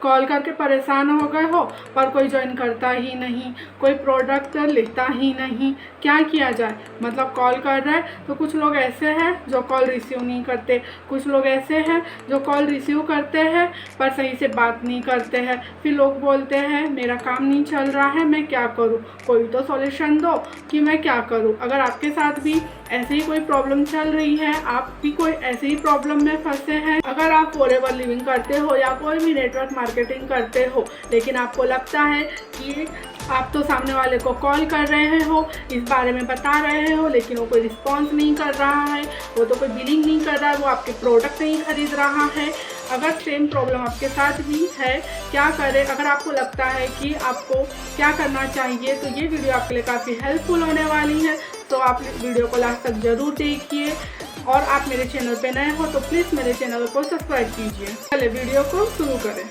Call करके परेशान हो गए हो पर कोई ज्वाइन करता ही नहीं, कोई प्रोडक्ट लेता ही नहीं, क्या किया जाए। मतलब कॉल कर रहा है तो कुछ लोग ऐसे हैं जो कॉल रिसीव नहीं करते, कुछ लोग ऐसे हैं जो कॉल रिसीव करते हैं पर सही से बात नहीं करते हैं। फिर लोग बोलते हैं मेरा काम नहीं चल रहा है, मैं क्या करूं, कोई तो सॉल्यूशन दो कि मैं क्या करूं। अगर आपके साथ भी ऐसे ही कोई प्रॉब्लम चल रही है, आप भी कोई ऐसे ही प्रॉब्लम में फंसे हैं, अगर आप फॉरएवर लिविंग करते हो या कोई भी नेटवर्क मार्केटिंग करते हो लेकिन आपको लगता है कि आप तो सामने वाले को कॉल कर रहे हो, इस बारे में बता रहे हो लेकिन वो कोई रिस्पॉन्स नहीं कर रहा है, वो तो कोई बिलिंग नहीं कर रहा है, वो आपके प्रोडक्ट नहीं खरीद रहा है। अगर सेम प्रॉब्लम आपके साथ भी है, क्या करें। अगर आपको लगता है कि आपको क्या करना चाहिए तो ये वीडियो आपके लिए काफ़ी हेल्पफुल होने वाली है, तो आप वीडियो को लास्ट तक ज़रूर देखिए। और आप मेरे चैनल पे नए हो तो प्लीज़ मेरे चैनल को सब्सक्राइब कीजिए। चलिए वीडियो को शुरू करें।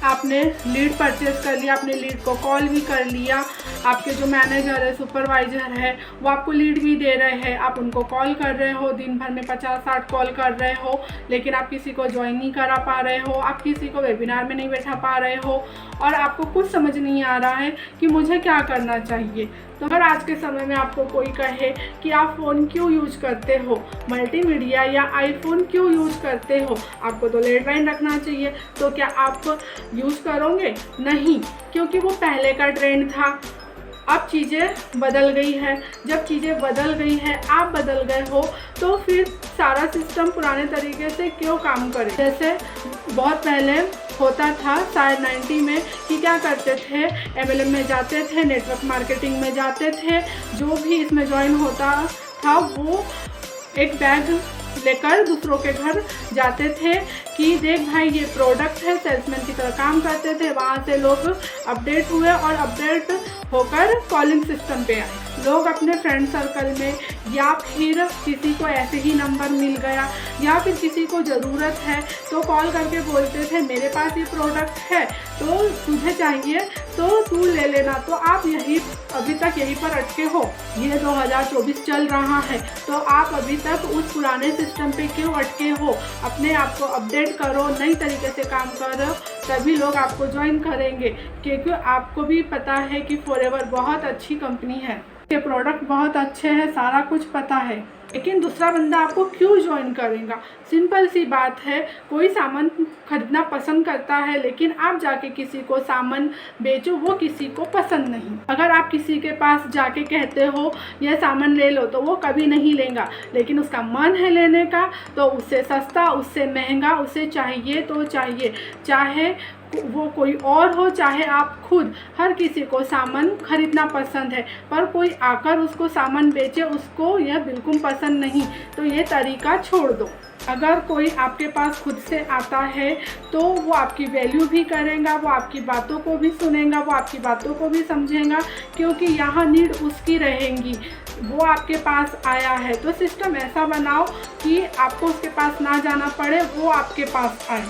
आपने लीड परचेज कर लिया, आपने लीड को कॉल भी कर लिया, आपके जो मैनेजर है, सुपरवाइजर है, वो आपको लीड भी दे रहे हैं, आप उनको कॉल कर रहे हो, दिन भर में 50-60 कॉल कर रहे हो लेकिन आप किसी को ज्वाइन नहीं करा पा रहे हो, आप किसी को वेबिनार में नहीं बैठा पा रहे हो और आपको कुछ समझ नहीं आ रहा है कि मुझे क्या करना चाहिए। तो अगर आज के समय में आपको कोई कहे कि आप फ़ोन क्यों यूज करते हो, मल्टीमीडिया या आईफोन क्यों यूज करते हो, आपको तो लैंडलाइन रखना चाहिए, तो क्या आप यूज करोगे? नहीं, क्योंकि वो पहले का ट्रेंड था। अब चीज़ें बदल गई है, जब चीज़ें बदल गई हैं, आप बदल गए हो तो फिर सारा सिस्टम पुराने तरीके से क्यों काम करे। जैसे बहुत पहले होता था शायद 90 में कि क्या करते थे, MLM में जाते थे, नेटवर्क मार्केटिंग में जाते थे, जो भी इसमें ज्वाइन होता था वो एक बैग लेकर दूसरों के घर जाते थे कि देख भाई ये प्रोडक्ट है, सेल्समैन की तरह काम करते थे। वहाँ से लोग अपडेट हुए और अपडेट होकर कॉलिंग सिस्टम पे आए। लोग अपने फ्रेंड सर्कल में या फिर किसी को ऐसे ही नंबर मिल गया या फिर किसी को ज़रूरत है तो कॉल करके बोलते थे मेरे पास ये प्रोडक्ट है तो तुझे चाहिए तो तू ले लेना। तो आप अभी तक यहीं पर अटके हो। ये 2024 चल रहा है तो आप अभी तक उस पुराने सिस्टम पे क्यों अटके हो? अपने आप को अपडेट करो, नई तरीके से काम करो, तभी लोग आपको ज्वाइन करेंगे। क्योंकि आपको भी पता है कि फॉरएवर बहुत अच्छी कंपनी है, ये प्रोडक्ट बहुत अच्छे हैं, सारा कुछ पता है, लेकिन दूसरा बंदा आपको क्यों ज्वाइन करेगा? सिंपल सी बात है, कोई सामान खरीदना पसंद करता है लेकिन आप जाके किसी को सामान बेचो, वो किसी को पसंद नहीं। अगर आप किसी के पास जाके कहते हो यह सामान ले लो तो वो कभी नहीं लेगा, लेकिन उसका मन है लेने का तो उससे सस्ता, उससे महंगा, उसे चाहिए तो चाहिए, चाहे वो कोई और हो चाहे आप खुद, हर किसी को सामान खरीदना पसंद है पर कोई आकर उसको सामान बेचे उसको यह बिल्कुल पसंद नहीं। तो ये तरीका छोड़ दो। अगर कोई आपके पास खुद से आता है तो वो आपकी वैल्यू भी करेगा, वो आपकी बातों को भी सुनेगा, वो आपकी बातों को भी समझेगा, क्योंकि यहाँ नीड उसकी रहेंगी। वो आपके पास आया है तो सिस्टम ऐसा बनाओ कि आपको उसके पास ना जाना पड़े, वो आपके पास आए।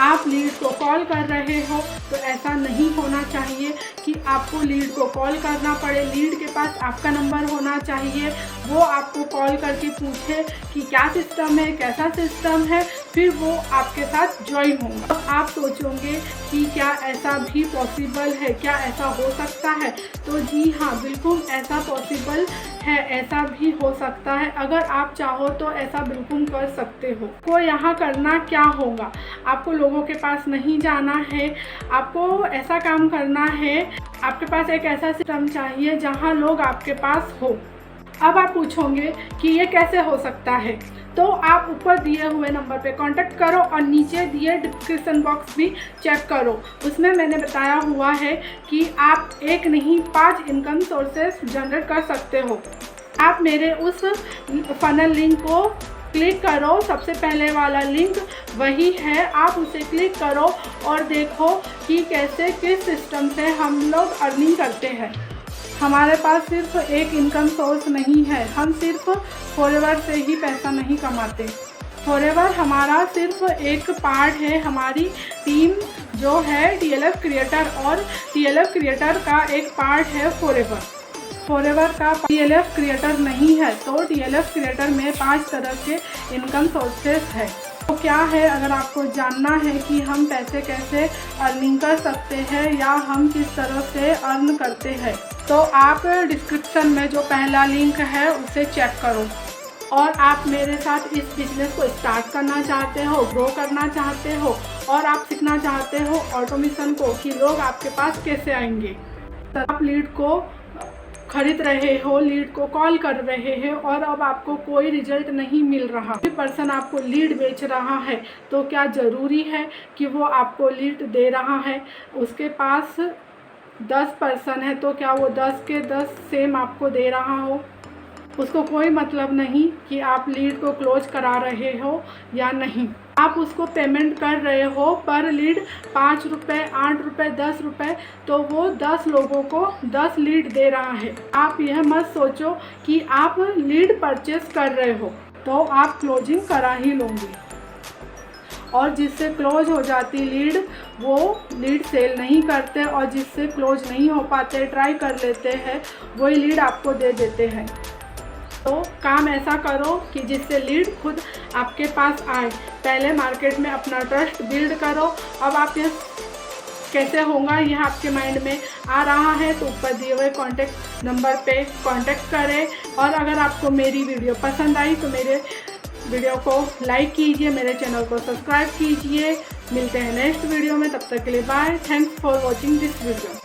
आप लीड को कॉल कर रहे हो तो ऐसा नहीं होना चाहिए कि आपको लीड को कॉल करना पड़े। लीड के पास आपका नंबर होना चाहिए, वो आपको कॉल करके पूछे कि क्या सिस्टम है, कैसा सिस्टम है, फिर वो आपके साथ ज्वाइन होगा। तो आप सोचोगे कि क्या ऐसा भी पॉसिबल है, क्या ऐसा हो सकता है? तो जी हाँ, बिल्कुल ऐसा पॉसिबल है, ऐसा भी हो सकता है। अगर आप चाहो तो ऐसा बिल्कुल कर सकते हो। को यहाँ करना क्या होगा, आपको लोगों के पास नहीं जाना है, आपको ऐसा काम करना है, आपके पास एक ऐसा सिस्टम चाहिए जहाँ लोग आपके पास हो। अब आप पूछोगे कि ये कैसे हो सकता है, तो आप ऊपर दिए हुए नंबर पे कांटेक्ट करो और नीचे दिए डिस्क्रिप्शन बॉक्स भी चेक करो। उसमें मैंने बताया हुआ है कि आप एक नहीं 5 इनकम सोर्सेस जनरेट कर सकते हो। आप मेरे उस फनल लिंक को क्लिक करो, सबसे पहले वाला लिंक वही है, आप उसे क्लिक करो और देखो कि कैसे किस सिस्टम से हम लोग अर्निंग करते हैं। हमारे पास सिर्फ एक इनकम सोर्स नहीं है, हम सिर्फ फॉरएवर से ही पैसा नहीं कमाते। फॉरएवर हमारा सिर्फ एक पार्ट है, हमारी टीम जो है TLF क्रिएटर, और TLF क्रिएटर का एक पार्ट है फॉरएवर। फॉरएवर का TLF क्रिएटर नहीं है, तो TLF क्रिएटर में 5 तरह के इनकम सोर्सेस है। तो क्या है, अगर आपको जानना है कि हम पैसे कैसे अर्निंग कर सकते हैं या हम किस तरह से अर्न करते हैं, तो आप डिस्क्रिप्शन में जो पहला लिंक है उसे चेक करो। और आप मेरे साथ इस बिज़नेस को स्टार्ट करना चाहते हो, ग्रो करना चाहते हो और आप सीखना चाहते हो ऑटोमेशन को कि लोग आपके पास कैसे आएंगे। आप लीड को खरीद रहे हो, लीड को कॉल कर रहे हैं और अब आपको कोई रिजल्ट नहीं मिल रहा, कोई पर्सन आपको लीड बेच रहा है, तो क्या ज़रूरी है कि वो आपको लीड दे रहा है? उसके पास 10 पर्सन है तो क्या वो 10 के 10 सेम आपको दे रहा हो? उसको कोई मतलब नहीं कि आप लीड को क्लोज करा रहे हो या नहीं। आप उसको पेमेंट कर रहे हो पर लीड 5 रुपये, 8 रुपये, 10 रुपये, तो वो 10 लोगों को 10 लीड दे रहा है। आप यह मत सोचो कि आप लीड परचेस कर रहे हो तो आप क्लोजिंग करा ही लोगे, और जिससे क्लोज हो जाती लीड वो लीड सेल नहीं करते, और जिससे क्लोज नहीं हो पाते, ट्राई कर लेते हैं, वही लीड आपको दे देते हैं। तो काम ऐसा करो कि जिससे लीड खुद आपके पास आए। पहले मार्केट में अपना ट्रस्ट बिल्ड करो। अब आप ये कैसे होगा यह आपके माइंड में आ रहा है तो ऊपर दिए हुए कॉन्टैक्ट नंबर पे कॉन्टैक्ट करें। और अगर आपको मेरी वीडियो पसंद आई तो मेरे वीडियो को लाइक कीजिए, मेरे चैनल को सब्सक्राइब कीजिए। मिलते हैं नेक्स्ट वीडियो में, तब तक के लिए bye. Thanks for watching this video.